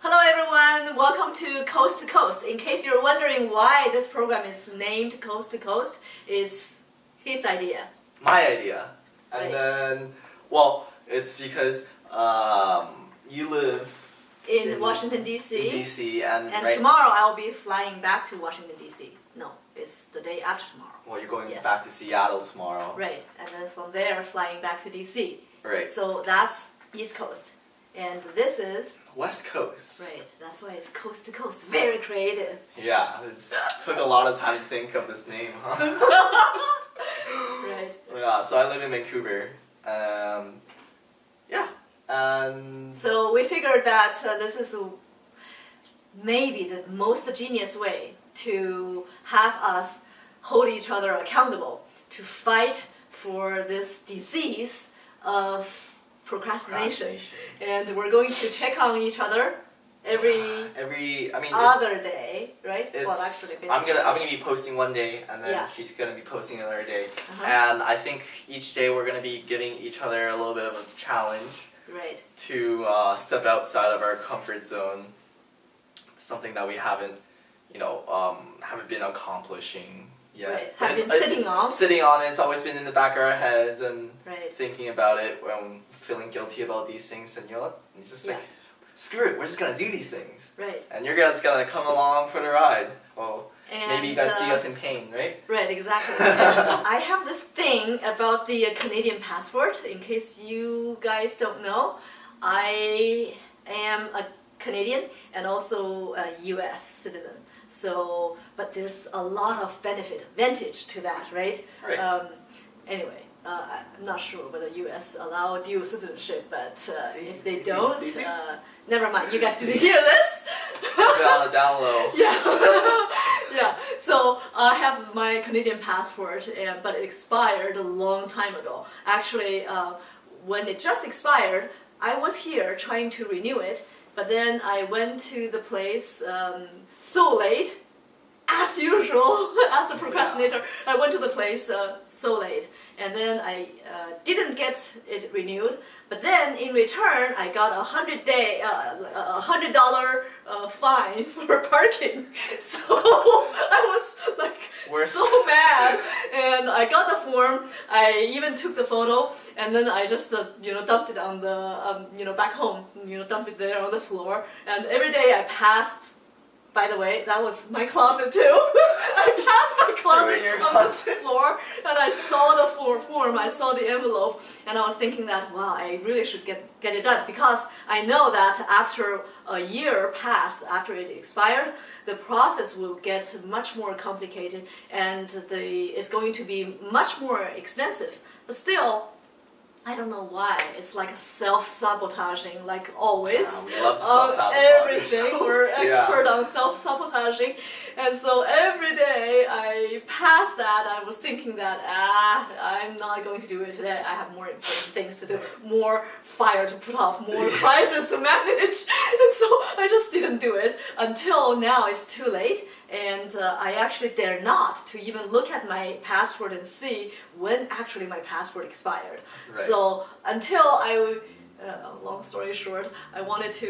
Hello everyone, welcome to Coast to Coast. In case you're wondering why this program is named Coast to Coast, it's his idea. My idea. And Right. then, well, it's because you live In Washington, D.C. in DC and And right, tomorrow I'll be flying back to Washington, D.C. No, it's the day after tomorrow. well, you're going Yes. back to Seattle tomorrow. Right, and then from there flying back to D.C. Right. So that's East Coast. And this is, West Coast. right, that's why it's Coast to Coast. Very creative. Yeah, it took a lot of time to think of this name, huh? Right. Yeah, so I live in Vancouver. Yeah, and So we figured that this is maybe the most genius way to have us hold each other accountable to fight for this disease of procrastination. And we're going to check on each other every I mean, other day, right? It's, Well, actually, I'm basically. gonna be posting one day, and then Yeah. she's gonna be posting another day, Uh-huh. and I think each day we're gonna be giving each other a little bit of a challenge Right. to step outside of our comfort zone. Something that we haven't been accomplishing yet. Right. But Have been sitting on. Sitting on it. It's always been in the back of our heads and Right. thinking about it when feeling guilty about these things, and you're just like, Yeah. screw it, we're just gonna do these things. Right. And you're just gonna come along for the ride. Well, And, maybe you guys see us in pain, right? Right, exactly. And I have this thing about the Canadian passport. In case you guys don't know, I am a Canadian and also a U.S. citizen. So, but there's a lot of advantage to that, right? Right. Anyway, I'm not sure whether U.S. allow dual citizenship, but if they They do, don't, they do. never mind. You guys didn't hear this. Put it on the down low. Yes. Yeah. So I have my Canadian passport, but it expired a long time ago. Actually, when it just expired, I was here trying to renew it, but then I went to the place so late, as usual, as a procrastinator. I went to the place so late, and then I didn't get it renewed. But then in return, I got $100 fine for parking. So I was like so mad, and I got the form. I even took the photo, and then I just dumped it on the back home. Dumped it there on the floor. And every day I passed. By the way, that was my closet too. I passed my closet on the floor, and I saw the form, I saw the envelope, and I was thinking that, wow, I really should get it done, because I know that after a year passed, after it expired, the process will get much more complicated, and it's going to be much more expensive. But still, I don't know why. It's like self-sabotaging, like always. Yeah, we love to self-sabotage everything. ourselves. We're Yeah. expert on self-sabotaging. And so every day I passed that, I was thinking that, I'm not going to do it today. I have more important things to do, more fire to put off, more crisis to manage. And so I just didn't do it until now it's too late. And I actually dare not to even look at my passport and see when actually my passport expired. Right. So until long story short, I wanted to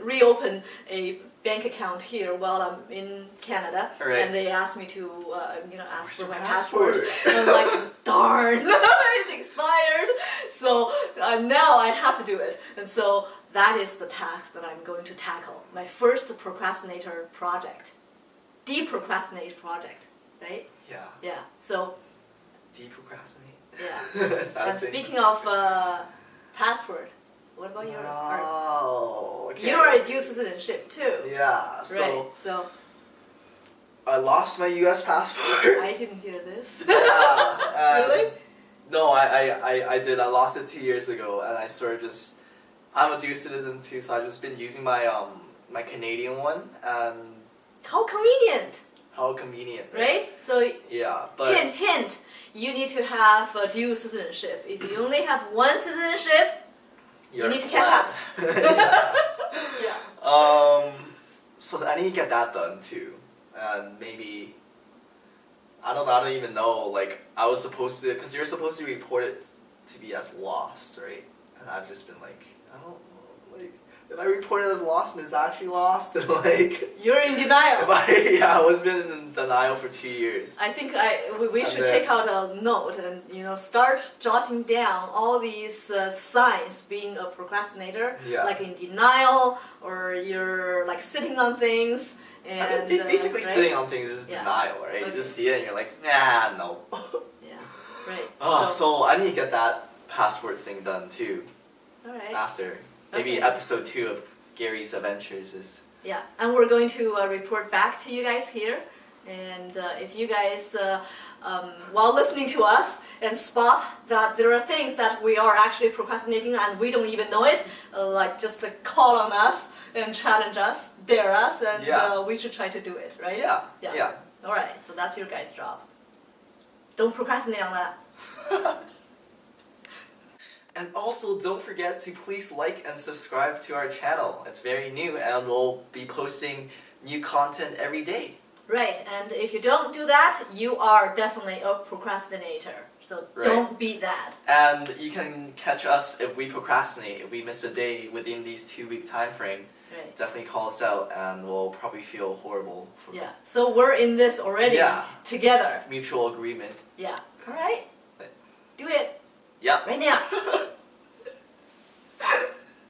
reopen a bank account here while I'm in Canada, Right. and they asked me to ask Where's for your my passport. passport? And I was like, darn, it expired. So now I have to do it, and so that is the task that I'm going to tackle. My first procrastinator project. Deprocrastinate project, right? Yeah. Yeah. So Deprocrastinate. yeah. Is that a And thing? speaking of password, what about yours? Oh, okay. You're a dual citizenship too. Yeah. So Right. So I lost my U.S. passport. I didn't hear this. Yeah. Really? No, I did. I lost it 2 years ago, and I sort of just. I'm a dual citizen too, so I've just been using my my Canadian one, and How convenient, how convenient. right? So Yeah, but hint. You need to have a dual citizenship. If you only have one citizenship, you're need to catch flat. yeah. So I need to get that done too, and maybe. I don't even know. Like I was supposed to, because you're supposed to report it to be as lost, right? And I've just been like, I don't know, like if I report it as lost and it's actually lost, and like You're in denial. I was been in denial for 2 years. I think we should then- take out a note and start jotting down all these signs being a procrastinator, Yeah. like in denial or you're like sitting on things. And, I mean, basically right? sitting on things is Yeah. denial, right? Okay. You just see it and you're like, nah, no. Yeah, right. Oh, so I need to get that passport thing done too. All right. After maybe Okay. episode 2 of Gary's Adventures is. Yeah, and we're going to report back to you guys here. And if you guys, while listening to us and spot that there are things that we are actually procrastinating and we don't even know it, like just call on us and challenge us, dare us, and Yeah. we should try to do it, right? Yeah. Yeah. Yeah. All right, so that's your guys' job. Don't procrastinate on that. And also, don't forget to please like and subscribe to our channel. It's very new and we'll be posting new content every day. Right, and if you don't do that, you are definitely a procrastinator. So Right. don't be that. And you can catch us if we procrastinate, if we miss a day within these 2-week time frame. Right. Definitely call us out and we'll probably feel horrible. For Yeah. So we're in this already Yeah. together. It's mutual agreement. Yeah. All right. Do it Yeah. right now.